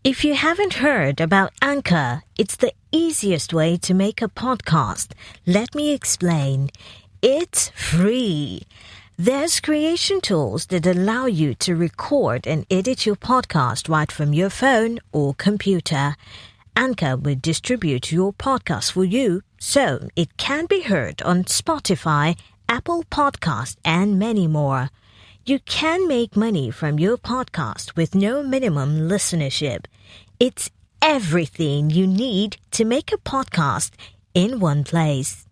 If you haven't heard about Anchor, it's the easiest way to make a podcast. Let me explain. It's free. There's creation tools that allow you to record and edit your podcast right from your phone or computer. Anchor will distribute your podcast for you, so it can be heard on Spotify, Apple Podcasts, and many more. You can make money from your podcast with no minimum listenership. It's everything you need to make a podcast in one place.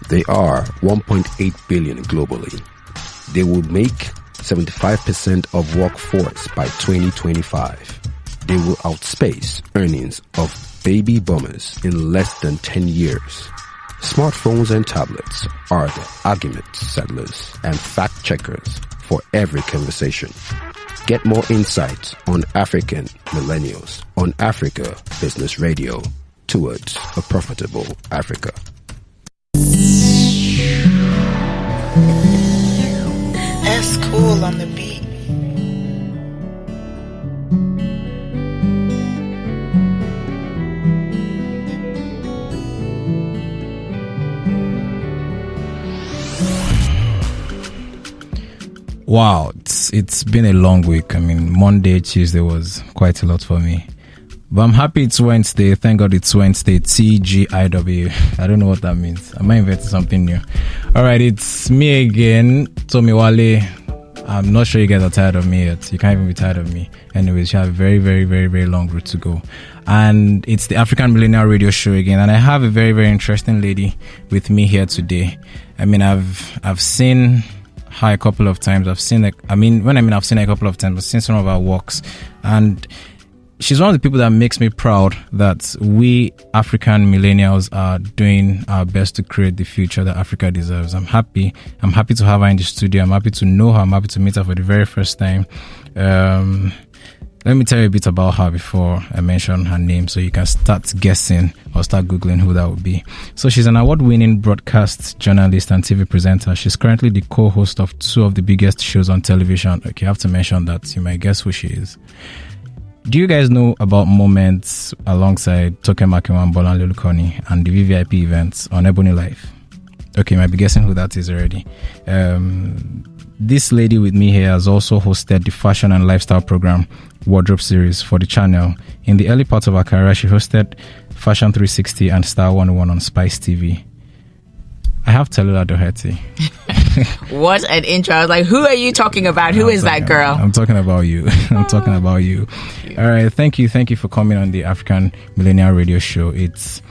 They are 1.8 billion globally. They will make 75% of workforce by 2025. They will outspace earnings of baby boomers in less than 10 years. Smartphones and tablets are the argument settlers and fact checkers for every conversation. Get more insights on African Millennials on Africa Business Radio towards a profitable Africa. That's cool on the beat. Wow, it's been a long week. I mean, Monday, Tuesday was quite a lot for me. But I'm happy it's Wednesday. Thank God it's Wednesday. TGIW. I don't know what that means. I might invent something new. Alright, it's me again, Tomi Wale. I'm not sure you guys are tired of me yet. You can't even be tired of me. Anyways, you have a very, very, very, very long route to go. And it's the African Millennial Radio Show again. And I have a very, very interesting lady with me here today. I mean, I've seen her a couple of times. I've seen her a couple of times. I've seen some of her works, and she's one of the people that makes me proud that we African millennials are doing our best to create the future that Africa deserves. I'm happy to have her in the studio. I'm happy to know her. I'm happy to meet her for the very first time. Let me tell you a bit about her before I mention her name, so you can start guessing or start Googling who that would be. So she's an award-winning broadcast journalist and TV presenter. She's currently the co-host of two of the biggest shows on television. Okay, I have to mention that. You might guess who she is. Do you guys know about moments alongside Toke, Makinwa, and Bolanle, Olukanni and the VVIP events on Ebonylifetv? Okay, you might be guessing who that is already. This lady with me here has also hosted the fashion and lifestyle program Wardrobe Series for the channel. In the early part of her career, she hosted Fashion 360 and Star 101 on Spice TV. I have Tallulah Doherty. What an intro. I was like, who are you talking about? Who is that girl? I'm talking about you. I'm talking about you. All right. Thank you for coming on the African Millennial Radio Show. It's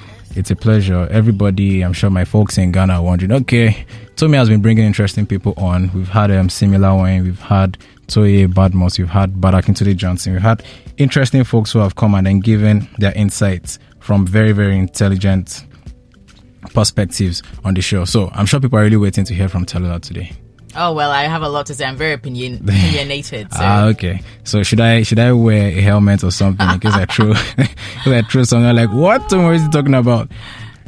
a pleasure. Everybody, I'm sure my folks in Ghana are wondering, okay, Tomi has been bringing interesting people on. We've had Similar Wayne, we've had Toye Badmos, we've had Barakintunde Johnson, we've had interesting folks who have come and then given their insights from very, very intelligent perspectives on the show. So I'm sure people are really waiting to hear from Tallulah today. Oh, well, I have a lot to say. I'm very opinionated. So. Okay. So should I wear a helmet or something in case I throw something like, what Tom is he talking about?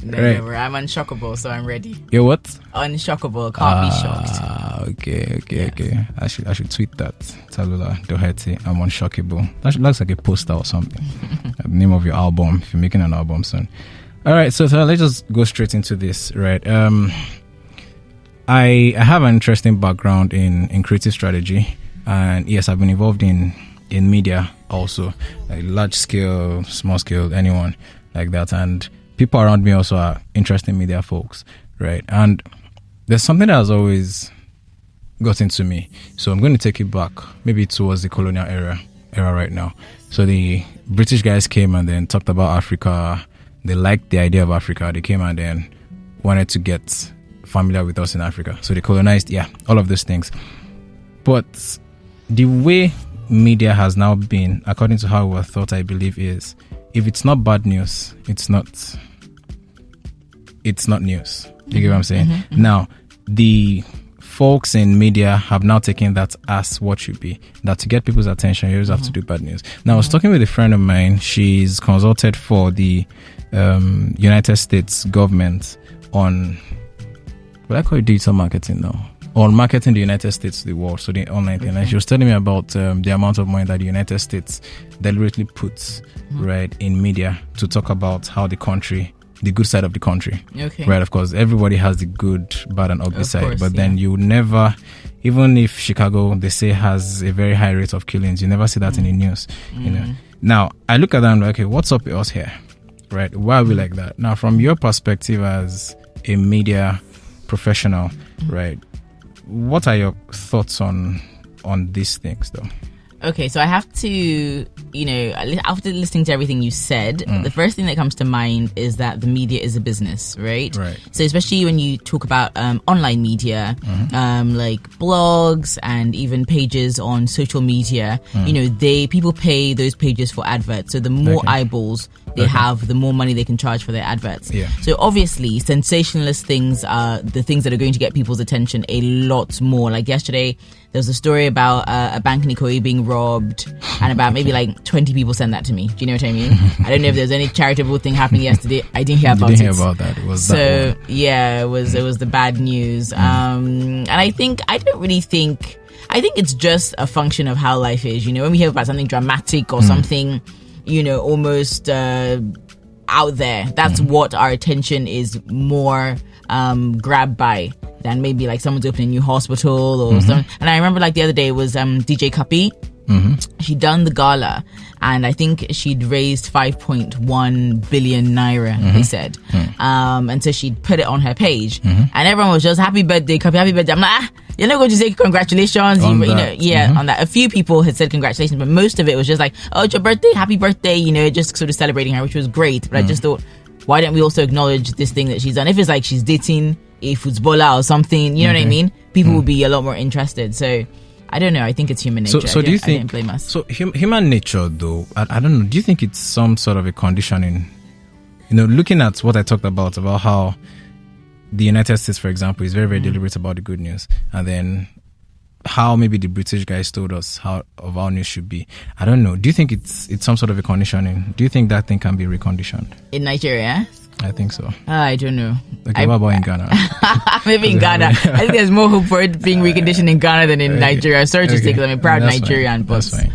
No, right. I'm unshockable, so I'm ready. You're what? Unshockable. Can't be shocked. Okay. I should tweet that. Tallulah Doherty, I'm unshockable. That looks like a poster or something. The name of your album, if you're making an album soon. All right, so let's just go straight into this, right? I have an interesting background in creative strategy, and yes, I've been involved in media also, like large scale, small scale, anyone like that, and people around me also are interesting media folks, right? And there's something that has always gotten to me, so I'm going to take it back, maybe towards the colonial era right now. So the British guys came and then talked about Africa. They liked the idea of Africa. They came and then wanted to get familiar with us in Africa. So they colonized, all of those things. But the way media has now been, according to how we were thought, I believe, is if it's not bad news, it's not news. You get what I'm saying? Mm-hmm. Now, the folks in media have now taken that as what should be, that to get people's attention, you always have to do bad news. Now, I was talking with a friend of mine. She's consulted for the United States government on, what I call it, digital marketing now. on marketing the United States to the world, so the online thing. And she was telling me about the amount of money that the United States deliberately puts right in media to talk about how the country, the good side of the country. Okay. Right, of course, everybody has the good, bad, and ugly side. Course, but then you never, even if Chicago, they say, has a very high rate of killings, you never see that in the news. You know. Now, I look at that and I'm like, okay, what's up with us here? Right? Why are we like that? Now, from your perspective as a media professional, right? What are your thoughts on these things, though? Okay, so I have to, after listening to everything you said, the first thing that comes to mind is that the media is a business, right? Right. So especially when you talk about online media, like blogs and even pages on social media, people pay those pages for adverts. So the more eyeballs they have, the more money they can charge for their adverts. Yeah. So obviously, sensationalist things are the things that are going to get people's attention a lot more. Like yesterday, there was a story about a bank in Ikoyi being robbed, and about maybe like 20 people sent that to me. Do you know what I mean? I don't know if there's any charitable thing happening yesterday. I didn't hear about it. Hear about that. It was so that one. Yeah, it was the bad news. And I think it's just a function of how life is. When we hear about something dramatic or something, almost out there, that's what our attention is more grabbed by than maybe like someone's opening a new hospital or something. And I remember like the other day it was DJ Kapi. She'd done the gala and I think she'd raised 5.1 billion naira, they said. And so she'd put it on her page and everyone was just, happy birthday, Kapi, happy birthday. I'm like, you're not going to say congratulations. On that. A few people had said congratulations, but most of it was just like, oh, it's your birthday, happy birthday, just sort of celebrating her, which was great. But I just thought, why don't we also acknowledge this thing that she's done? If it's like she's dating a footballer or something, you know what I mean? People will be a lot more interested. So I don't know. I think it's human nature. So do you think? I don't blame us. So human nature, though, I don't know. Do you think it's some sort of a conditioning? Looking at what I talked about how the United States, for example, is very, very deliberate about the good news, and then how maybe the British guys told us how news should be. I don't know. Do you think it's some sort of a conditioning? Do you think that thing can be reconditioned in Nigeria? I think so. I don't know. Okay, what about in Ghana? Maybe in Ghana. I think there's more hope for it being reconditioned in Ghana than in Nigeria. Sorry to say, because I'm a proud Nigerian. But that's fine.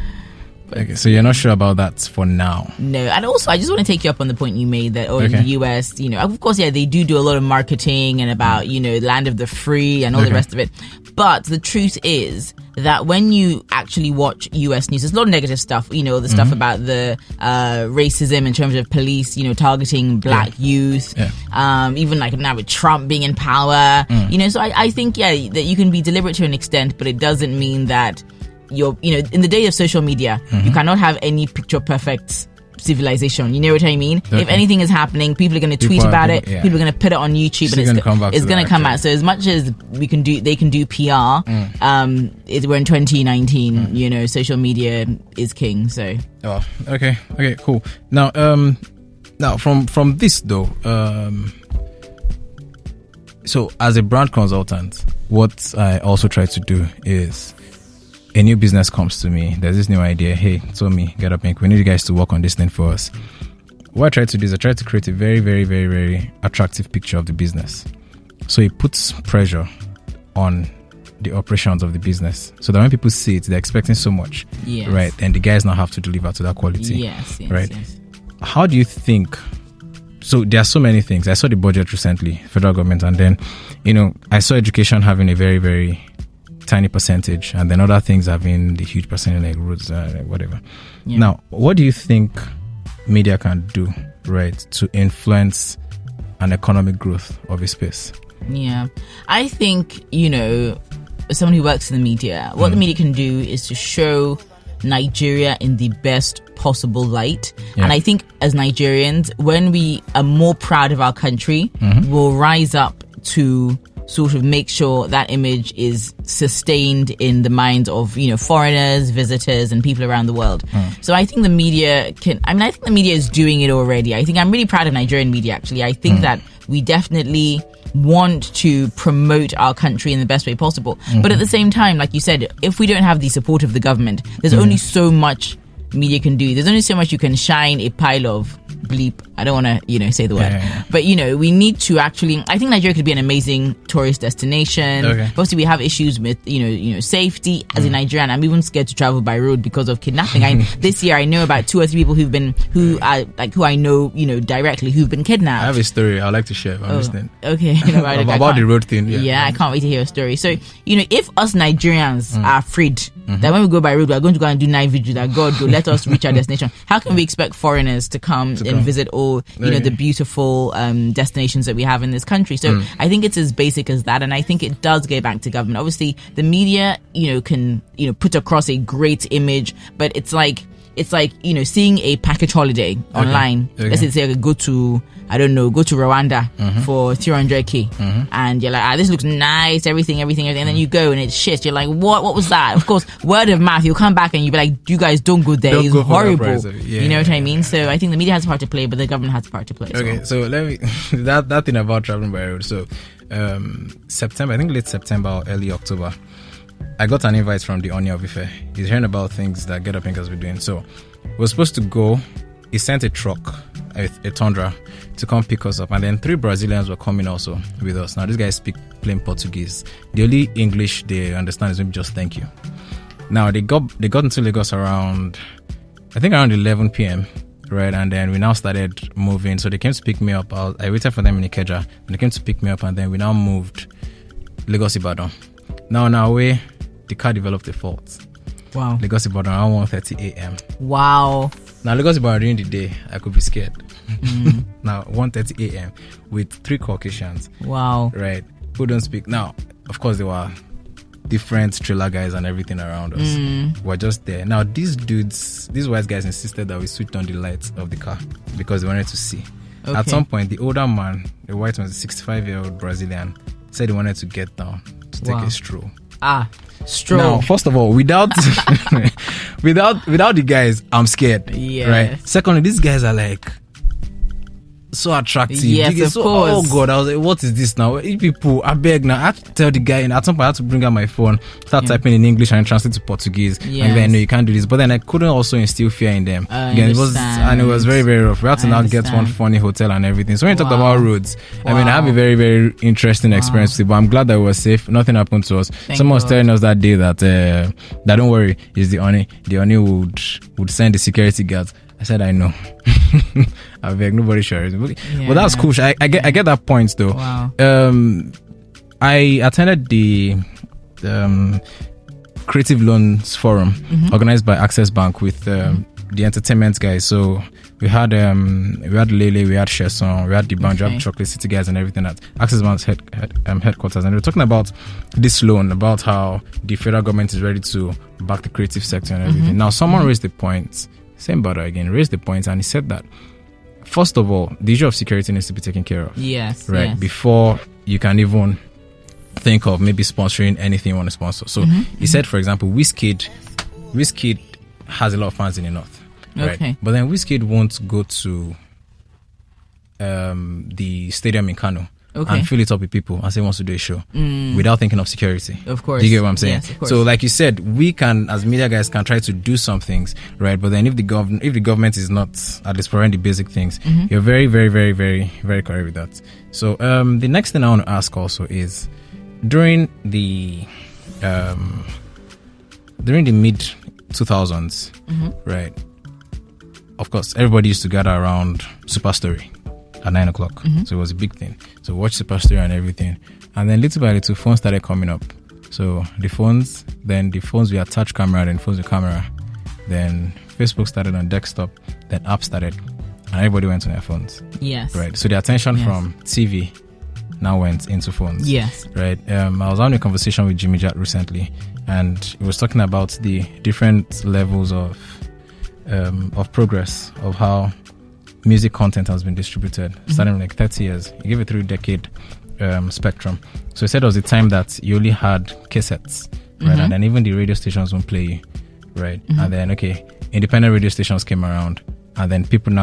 Okay, so you're not sure about that for now? No, and also I just want to take you up on the point you made that in the US, of course, they do a lot of marketing and about, land of the free and all the rest of it. But the truth is that when you actually watch US news, there's a lot of negative stuff, the stuff about the racism in terms of police, targeting black youth, even like now with Trump being in power, so I think, that you can be deliberate to an extent, but it doesn't mean that you're, in the day of social media, you cannot have any picture perfect civilization. You know what I mean? If anything is happening, people are going to tweet about it. People are going to put it on YouTube, and it's going to come out. So as much as they can do PR, we're in 2019. Social media is king. So okay, cool. Now from this though, so as a brand consultant, what I also try to do is, a new business comes to me, there's this new idea, hey, Tomi, get up, we need you guys to work on this thing for us. What I try to do is I try to create a very, very, very, very attractive picture of the business. So it puts pressure on the operations of the business, so that when people see it, they're expecting so much, right? And the guys now have to deliver to that quality, right? Yes. How do you think? So there are so many things. I saw the budget recently, federal government, and then, I saw education having a very, very tiny percentage, and then other things having the huge percentage, like roads, whatever. Now, what do you think media can do, right, to influence an economic growth of a space? I think, someone who works in the media, what the media can do is to show Nigeria in the best possible light. And I think as Nigerians, when we are more proud of our country, we'll rise up to sort of make sure that image is sustained in the minds of, foreigners, visitors, and people around the world. So I think the media I think the media is doing it already. I think I'm really proud of Nigerian media, actually. I think that we definitely want to promote our country in the best way possible. But at the same time, like you said, if we don't have the support of the government, there's only so much media can do. There's only so much you can shine a pile of bleep. I don't want to, say the word. But, we need to actually, I think Nigeria could be an amazing tourist destination. Okay. Obviously, we have issues with, safety as a Nigerian. I'm even scared to travel by road because of kidnapping. This year, I know about 2 or 3 people who I know, directly who've been kidnapped. I have a story I'd like to share. I'm listening. Okay. About the road thing. Yeah, I can't wait to hear a story. So, if us Nigerians are freed, that when we go by road, we're going to go and do night vigil, that God will let us reach our destination. How can we expect foreigners to come and visit all, the beautiful destinations that we have in this country? So I think it's as basic as that. And I think it does go back to government. Obviously, the media, can, put across a great image, but it's like, seeing a package holiday online. Okay. Let's say go to Rwanda for 300k, and you're like, this looks nice, everything, and then you go and it's shit. You're like, what was that? Of course, word of mouth, you'll come back and you'll be like, you guys don't go there. It's horrible. You know what I mean? So I think the media has a part to play, but the government has a part to play as well. So let me that thing about traveling by road. So September, I think late September or early October, I got an invite from the Oni of Ife. He's hearing about things that Get Up Inkers were doing. So we're supposed to go. He sent a truck, a Tundra, to come pick us up. And then 3 Brazilians were coming also with us. Now, these guys speak plain Portuguese. The only English they understand is maybe just thank you. Now, they got into Lagos around 11 p.m., right? And then we now started moving. So they came to pick me up. I waited for them in Ikeja. And they came to pick me up. And then we now moved Lagos Ibadan. Now, on our way, the car developed a fault. Wow. Lagos Ibadan around 1:30 a.m. Wow. Now, Lagos Ibadan during the day, I could be scared. Now, 1:30 a.m. with 3 Caucasians. Wow. Right. Who don't speak. Now, of course, there were different trailer guys and everything around us. We're just there. Now, these white guys insisted that we switched on the lights of the car because they wanted to see. Okay. At some point, the older man, the white one, the 65-year-old Brazilian, said he wanted to get down to take a stroll. Stroll. Now, first of all, without the guys, I'm scared. Yeah. Right. Secondly, these guys are like so attractive. Yes, of course. Oh God, I was like, what is this now? You people, I beg now. I had to tell the guy, and at some point I had to bring out my phone, start typing in English and translate to Portuguese. Yes. And then no, you can't do this. But then I couldn't also instill fear in them. Again, it was very, very rough. We had to now get one funny hotel and everything. So when you talked about roads, I mean, I have a very, very interesting experience with it, but I'm glad that we were safe. Nothing happened to us. Someone was telling us that day that don't worry, is the Oni. The Oni would send the security guards. I said, I know. I beg, nobody sure. But that's cool. I get that point though. Wow. I attended the Creative Loans Forum organized by Access Bank with the entertainment guys. So we had Lele, we had Sheson, we had the Banjo, Chocolate City guys and everything at Access Bank's headquarters. And they were talking about this loan, about how the federal government is ready to back the creative sector and everything. Now, someone raised the point, same brother again, raised the point, and he said that, first of all, the issue of security needs to be taken care of. Yes. Right? Yes. Before you can even think of maybe sponsoring anything you want to sponsor. So he said, for example, Wizkid has a lot of fans in the North. Right? Okay. But then Wizkid won't go to the stadium in Kano and fill it up with people and say he wants to do a show without thinking of security. Of course. Do you get what I'm saying? Yes, of course. So like you said, we can, as media guys, can try to do some things, right? But then if the government is not at least providing the basic things, you're very, very, very, very, very correct with that. So the next thing I want to ask also is, during the mid 2000s, right? Of course, everybody used to gather around Super Story at 9 o'clock. So it was a big thing. So watch Super Story and everything. And then little by little, phones started coming up. So the phones with attached camera, then phones with camera. Then Facebook started on desktop. Then apps started. And everybody went on their phones. Yes. Right. So the attention from TV now went into phones. Yes. Right. I was having a conversation with Jimmy Jatt recently, and he was talking about the different levels of progress of how music content has been distributed, starting like 30 years. He gave a 3-decade spectrum. So he said there was a time that you only had cassettes, right? And then even the radio stations won't play you, right? And then, independent radio stations came around, and then people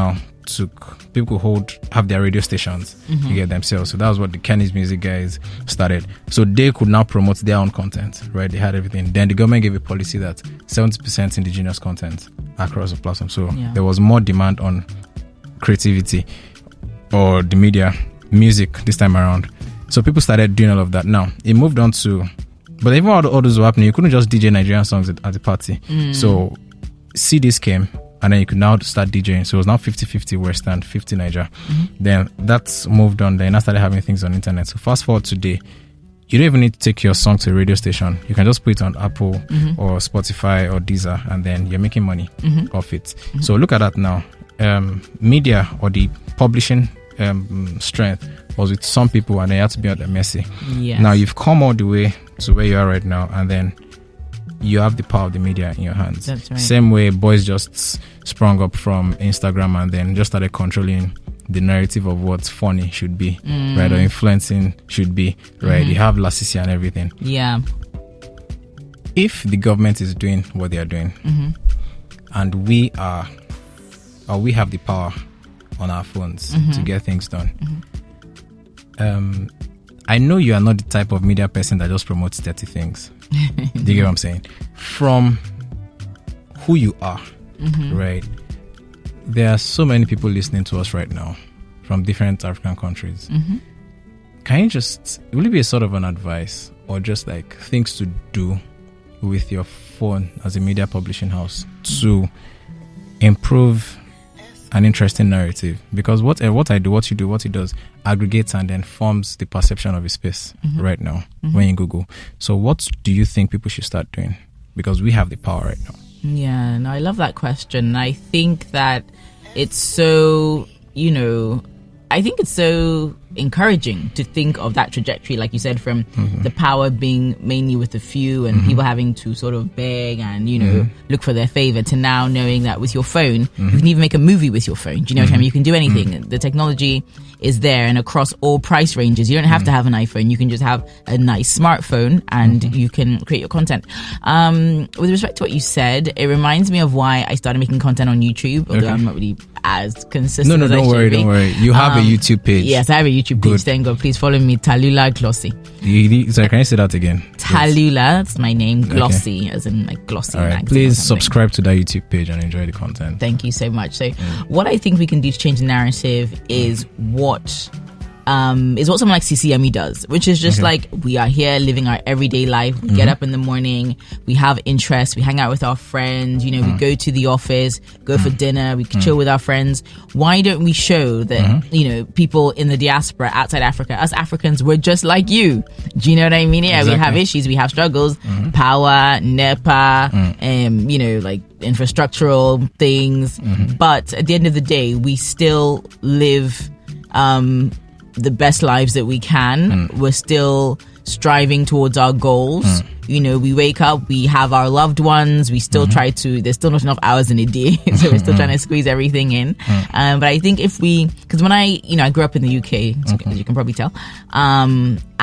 could have their radio stations to get themselves. So that was what the Kenny's Music guys started. So they could now promote their own content, right? They had everything. Then the government gave a policy that 70% indigenous content across the platform. So there was more demand on creativity or the media, music this time around. So people started doing all of that. Now, it moved on to, but even all those were happening, you couldn't just DJ Nigerian songs at the party. So CDs came, and then you could now start DJing. So it was now 50-50 Western, 50 Niger. Then that's moved on. Then I started having things on internet. So fast forward today, you don't even need to take your song to a radio station. You can just put it on Apple or Spotify or Deezer, and then you're making money off it. So look at that now. Media or the publishing strength was with some people, and they had to be at their mercy. Yes. Now you've come all the way to where you are right now, and then you have the power of the media in your hands. That's right. Same way boys just sprung up from Instagram and then just started controlling the narrative of what funny should be, right? Or influencing should be, right? You have Lasisi and everything. Yeah. If the government is doing what they are doing, and we have the power on our phones to get things done, I know you are not the type of media person that just promotes dirty things. Do you get what I'm saying? From who you are, right? There are so many people listening to us right now from different African countries. Can you will it be a sort of an advice or just like things to do with your phone as a media publishing house to improve an interesting narrative? Because what I do, what you do, what he does aggregates and then forms the perception of a space right now when you Google. So what do you think people should start doing? Because we have the power right now. Yeah, no, I love that question. I think that it's so, I think it's so encouraging to think of that trajectory, like you said, from the power being mainly with a few and people having to sort of beg and, look for their favor, to now knowing that with your phone, you can even make a movie with your phone. Do you know what I mean? You can do anything. The technology is there and across all price ranges. You don't have to have an iPhone. You can just have a nice smartphone and you can create your content. With respect to what you said, it reminds me of why I started making content on YouTube, although I'm not really as consistent as I should be. Don't worry. You have a YouTube page. Yes, I have a YouTube page. Thank God. Please follow me, Tallulah Glossy. Sorry, can you say that again? Tallulah, that's my name. Glossy, as in like glossy. All right, please subscribe to that YouTube page and enjoy the content. Thank you so much. So what I think we can do to change the narrative is what someone like CCME does, which is just like, we are here living our everyday life. We get up in the morning, we have interests, we hang out with our friends, we go to the office, go for dinner, we chill with our friends. Why don't we show that, people in the diaspora outside Africa, us Africans, we're just like you? Do you know what I mean? Yeah, exactly. We have issues, we have struggles, power, NEPA, like infrastructural things. But at the end of the day, we still live the best lives that we can. We're still striving towards our goals. We wake up, we have our loved ones, we still try to, there's still not enough hours in a day, so we're still trying to squeeze everything in. But I think because when I grew up in the UK, as you can probably tell,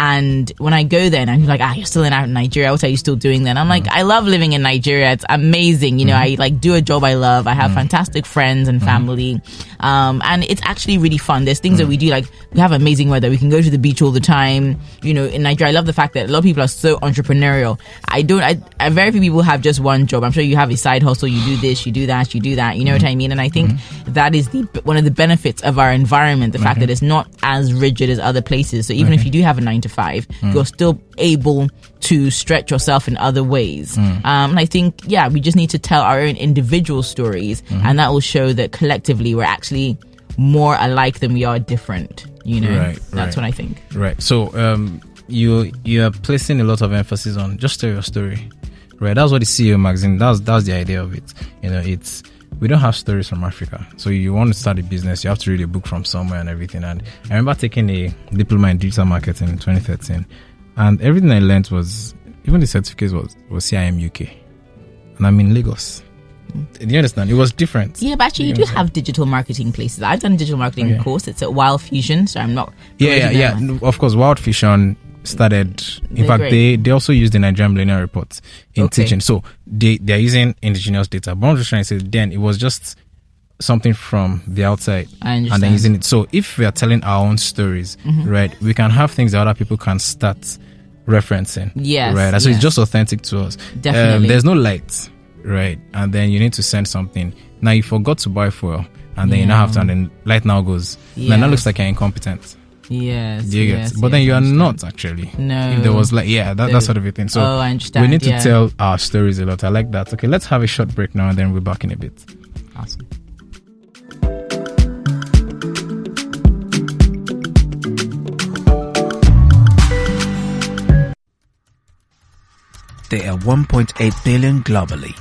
and when I go there and I'm like, you're still in Nigeria, what are you still doing then? I'm like, I love living in Nigeria, it's amazing. I like do a job I love, I have fantastic friends and family, and it's actually really fun. There's things that we do, like we have amazing weather, we can go to the beach all the time. In Nigeria, I love the fact that a lot of people are so entrepreneurial. Very few people have just one job. I'm sure you have a side hustle, you do this, you do that, you know what I mean? And I think that is one of the benefits of our environment, the fact that it's not as rigid as other places. So even if you do have a 9-to-5, you're still able to stretch yourself in other ways. And I think, we just need to tell our own individual stories, and that will show that collectively we're actually more alike than we are different. That's what I think. Right. So you are placing a lot of emphasis on just tell your story, right? That's what the CEO magazine, that's the idea of it. It's, we don't have stories from Africa. So you want to start a business, you have to read a book from somewhere and everything. And I remember taking a diploma in digital marketing in 2013, and everything I learned was, even the certificate was CIM UK, and I'm in Lagos. Do you understand? It was different. Yeah, but actually you do have digital marketing places. I've done a digital marketing course. It's at Wale Fusion, so I'm not... Yeah. Of course, Wale Fusion started... In fact, they also use the Nigerian Millennial Report in teaching. So they're using indigenous data. But I'm just trying to say, then it was just something from the outside. I understand. And then using it. So if we are telling our own stories, right, we can have things that other people can start referencing. Yes. Right? So it's just authentic to us. Definitely. There's no light. Right, and then you need to send something. Now you forgot to buy fuel, and then you now have to, and then light now goes. Yes. Then that looks like you're incompetent. Yes. Do you get? But then you are not actually. No. If there was that sort of a thing. So I understand. we need to tell our stories a lot. I like that. Okay, let's have a short break now, and then we're back in a bit. Awesome. There are 1.8 billion globally.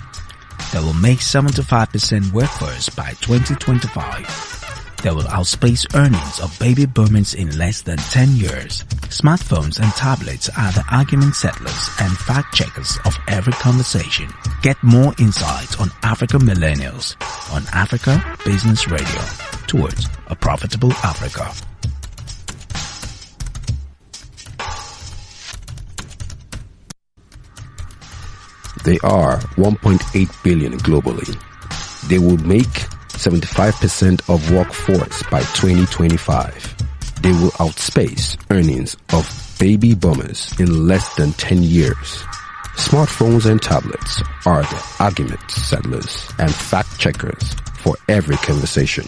That will make 75% workforce by 2025. That will outpace earnings of baby boomers in less than 10 years. Smartphones and tablets are the argument settlers and fact checkers of every conversation. Get more insights on African Millennials on Africa Business Radio, towards a profitable Africa. They are 1.8 billion globally. They will make 75% of workforce by 2025. They will outspace earnings of baby boomers in less than 10 years. Smartphones and tablets are the argument settlers and fact checkers for every conversation.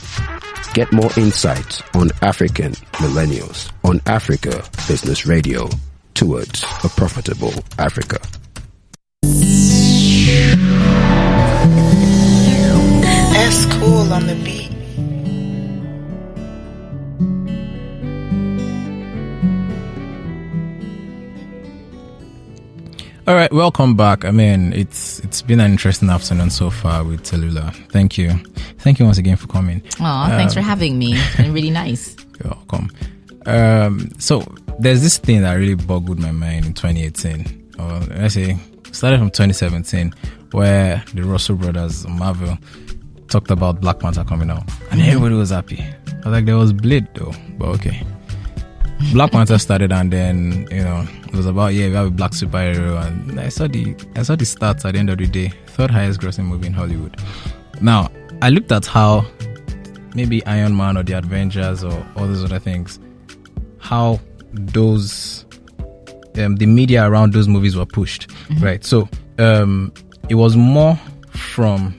Get more insights on African Millennials on Africa Business Radio, towards a profitable Africa. That's cool on the beat. All right, welcome back. I mean, it's been an interesting afternoon so far with Tallulah. Thank you once again for coming. Oh, thanks for having me. It's been really nice. You're welcome. So there's this thing that really boggled my mind in 2018, or let's say started from 2017, where the Russell brothers, Marvel, talked about Black Panther coming out, and everybody was happy. I was like, there was bleed though, but okay. Black Panther started, and then it was about we have a black superhero, and I saw the stats at the end of the day. Third highest grossing movie in Hollywood. Now I looked at how maybe Iron Man or the Avengers or all those other things, how those the media around those movies were pushed, right? So it was more from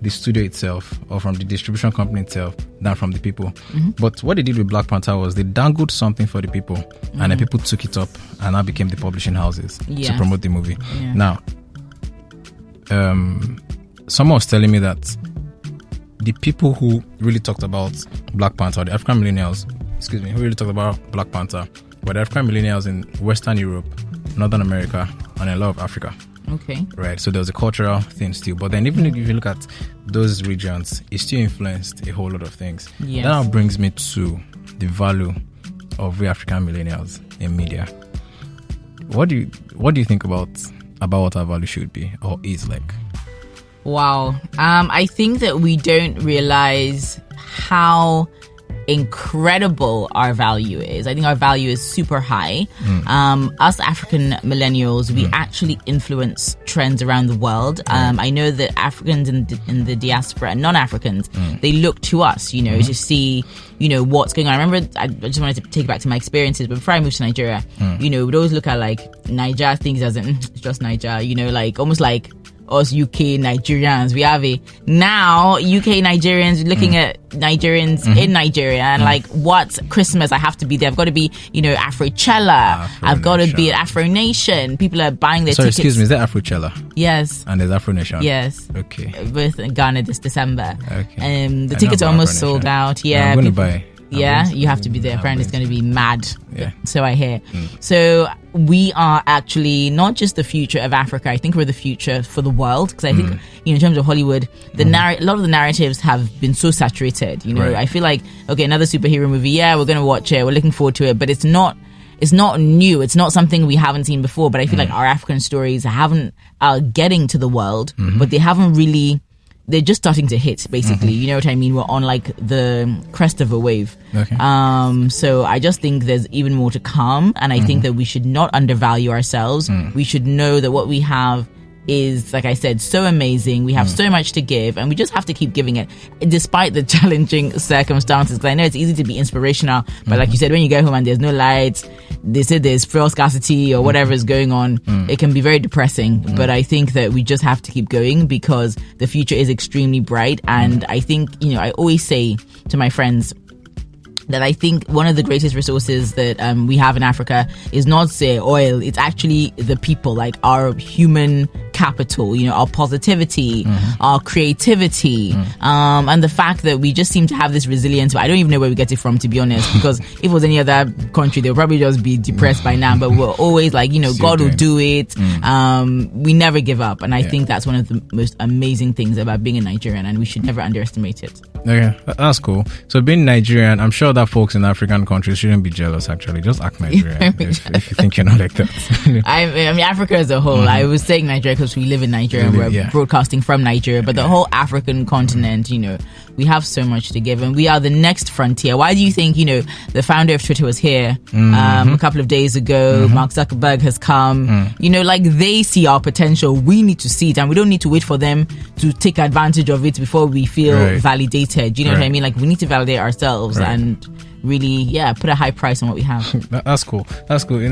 the studio itself or from the distribution company itself than from the people. But what they did with Black Panther was they dangled something for the people, and then people took it up and now became the publishing houses to promote the movie. Now someone was telling me that the people who really talked about Black Panther, the African Millennials, who really talked about Black Panther, were the African Millennials in Western Europe, Northern America, and a lot of Africa. Okay. Right. So there was a cultural thing still. But then even if you look at those regions, it still influenced a whole lot of things. Yes. That now brings me to the value of we African Millennials in media. What do you think about what our value should be or is like? Wow. I think that we don't realize how incredible our value is. I think our value is super high. Us African millennials, we actually influence trends around the world. I know that Africans in the diaspora and non-Africans, they look to us, to see, what's going on. I remember, I just wanted to take it back to my experiences, but before I moved to Nigeria, we'd always look at like Niger things as in, it's just Niger, like almost like us UK Nigerians. We have now UK Nigerians looking at Nigerians in Nigeria and like, what Christmas I have to be there. I've got to be, Afrochella. I've got to be at Afro Nation. People are buying their tickets. Excuse me, is that Afrochella? Yes. And there's Afro Nation? Yes. Okay. Both in Ghana this December. Okay. The tickets are almost sold out. Yeah. I'm going to buy. Yeah, you have to be there. Apparently, it's going to be mad. Yeah. So I hear. So we are actually not just the future of Africa. I think we're the future for the world. Because I think, in terms of Hollywood, a lot of the narratives have been so saturated. Right. I feel like, okay, another superhero movie. Yeah, we're going to watch it. We're looking forward to it. But it's not new. It's not something we haven't seen before. But I feel like our African stories are getting to the world, but they haven't really. They're just starting to hit, basically. You know what I mean? We're on like the crest of a wave. Okay. So I just think there's even more to come. And I think that we should not undervalue ourselves. We should know that what we have is, like I said, so amazing. We have so much to give, and we just have to keep giving it despite the challenging circumstances, because I know it's easy to be inspirational, but like you said, when you go home and there's no lights, they say there's fuel scarcity or whatever is going on, it can be very depressing. But I think that we just have to keep going because the future is extremely bright. And I think, I always say to my friends that I think one of the greatest resources that we have in Africa is not, say, oil. It's actually the people, like our human capital, our positivity, our creativity, and the fact that we just seem to have this resilience. I don't even know where we get it from, to be honest, because if it was any other country, they'll probably just be depressed by now. But we're always like, God will do it. We never give up. And I think that's one of the most amazing things about being a Nigerian, and we should never underestimate it. Okay, that's cool. So being Nigerian, I'm sure that folks in African countries shouldn't be jealous, actually. Just act Nigerian if you think you're not like that. I mean, Africa as a whole. I was saying Nigeria because we live in Nigeria and we're broadcasting from Nigeria. But the whole African continent, we have so much to give, and we are the next frontier. Why do you think, the founder of Twitter was here a couple of days ago? Mark Zuckerberg has come. Like they see our potential. We need to see it, and we don't need to wait for them to take advantage of it before we feel validated. Do you know what I mean? Like we need to validate ourselves and really, put a high price on what we have. That's cool.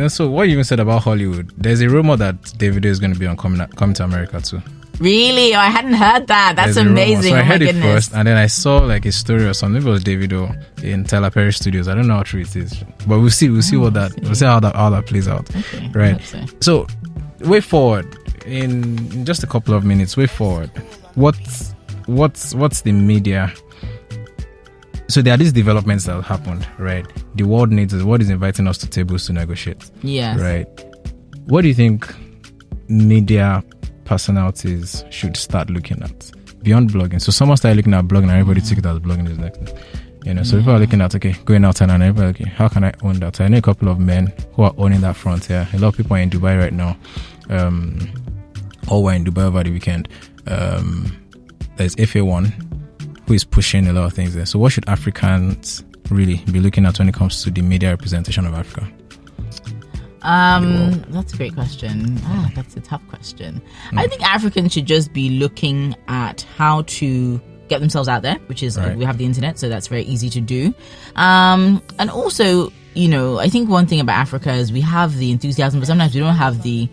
So what you even said about Hollywood, there's a rumor that Davido is going to be on coming to America too. Really? Oh, I hadn't heard that. That's amazing. So I heard it first, and then I saw like a story or something. Maybe it was Davido in Tyler Perry Studios. I don't know how true it is, but we'll see how that plays out. Okay, right. So way forward in just a couple of minutes. Way forward. What's the media? So there are these developments that happened, right? The world needs us. What is inviting us to tables to negotiate? Yes. Right. What do you think media personalities should start looking at beyond blogging? So someone started looking at blogging, and everybody took it as blogging is next thing. So people are looking at going outside, and everybody how can I own that? So I know a couple of men who are owning that frontier. A lot of people are in Dubai right now, or were in Dubai over the weekend. There's FA1 who is pushing a lot of things there. So what should Africans really be looking at when it comes to the media representation of Africa? That's a great question. That's a tough question. I think Africans should just be looking at how to get themselves out there, which is we have the internet, so that's very easy to do. And also, I think one thing about Africa is we have the enthusiasm, but sometimes we don't have I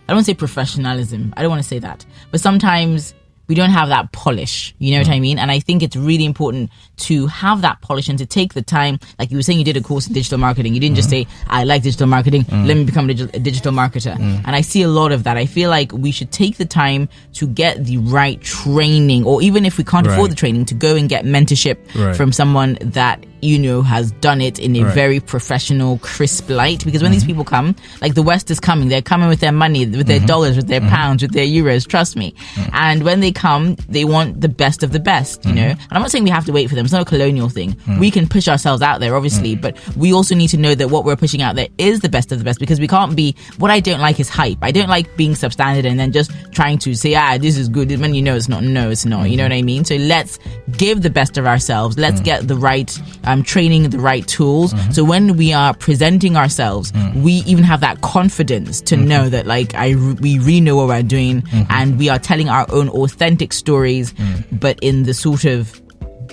don't want to say professionalism. I don't want to say that, but sometimes we don't have that polish, you know what I mean? And I think it's really important to have that polish and to take the time. Like you were saying, you did a course in digital marketing. You didn't just say, I like digital marketing, let me become a digital marketer. And I see a lot of that. I feel like we should take the time to get the right training, or even if we can't afford the training, to go and get mentorship from someone that has done it in a very professional, crisp light. Because when these people come, like the West is coming, they're coming with their money, with their dollars, with their pounds, with their euros, trust me. And when they come, they want the best of the best, And I'm not saying we have to wait for them. It's not a colonial thing. We can push ourselves out there, obviously, but we also need to know that what we're pushing out there is the best of the best, because we can't be, what I don't like is hype. I don't like being substandard and then just trying to say, this is good, when it's not. No, it's not. You know what I mean? So let's give the best of ourselves. Let's get the right training, the right tools. So when we are presenting ourselves, we even have that confidence to know that we really know what we're doing, and we are telling our own authentic stories, but in the sort of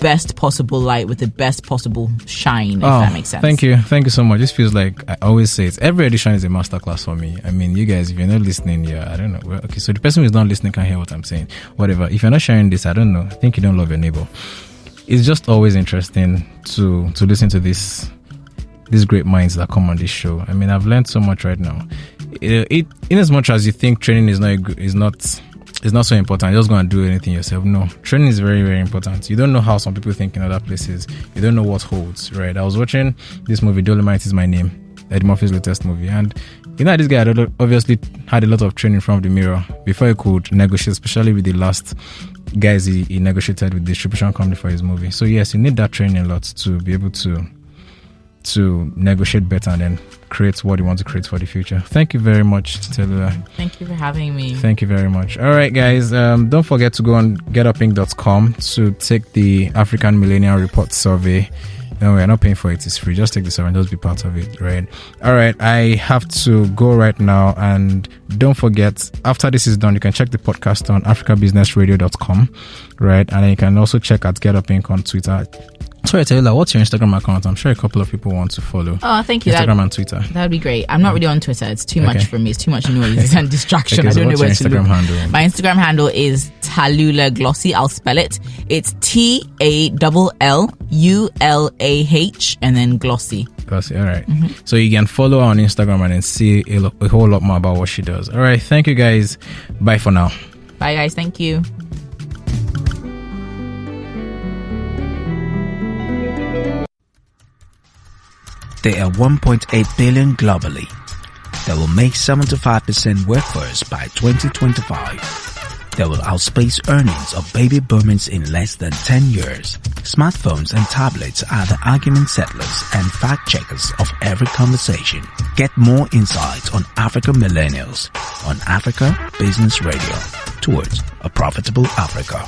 best possible light with the best possible shine, if that makes sense. Thank you so much. This feels like, I always say it, every edition is a masterclass for me. I mean, you guys, if you're not listening, I don't know. Well, okay, so the person who's not listening can hear what I'm saying. Whatever. If you're not sharing this, I don't know. I think you don't love your neighbor. It's just always interesting to listen to these great minds that come on this show. I mean, I've learned so much right now. In as much as you think training is not so important, you're just going to do anything yourself. No, training is very, very important. You don't know how some people think in other places. You don't know what holds, right? I was watching this movie, Dolomite Is My Name, Eddie Murphy's latest movie, and this guy obviously had a lot of training from the mirror before he could negotiate, especially with the last guys he negotiated with the distribution company for his movie. So yes, you need that training a lot to be able to to negotiate better and then create what you want to create for the future. Thank you very much, Tallulah. Thank you for having me. Thank you very much. All right, guys, don't forget to go on getupinc.com to take the African Millennial Report survey. No, we're not paying for it. It's free. Just take the survey and just be part of it, right? All right, I have to go right now. And don't forget, after this is done, you can check the podcast on africabusinessradio.com, right? And then you can also check at Get Up Inc. on Twitter. Sorry, Tallulah, what's your Instagram account? I'm sure a couple of people want to follow. Oh, thank you. Instagram and Twitter. That would be great. I'm not really on Twitter. It's too much for me. It's too much noise and distraction. Okay, I don't know where to look. Handle? My Instagram handle is Tallulah Glossy. I'll spell it. It's TALLULAH and then Glossy. Glossy, all right. So you can follow her on Instagram and then see a whole lot more about what she does. All right. Thank you, guys. Bye for now. Bye, guys. Thank you. There are 1.8 billion globally. That will make 75% workforce by 2025. That will outspace earnings of baby boomers in less than 10 years. Smartphones and tablets are the argument settlers and fact checkers of every conversation. Get more insights on African Millennials on Africa Business Radio. Towards a profitable Africa.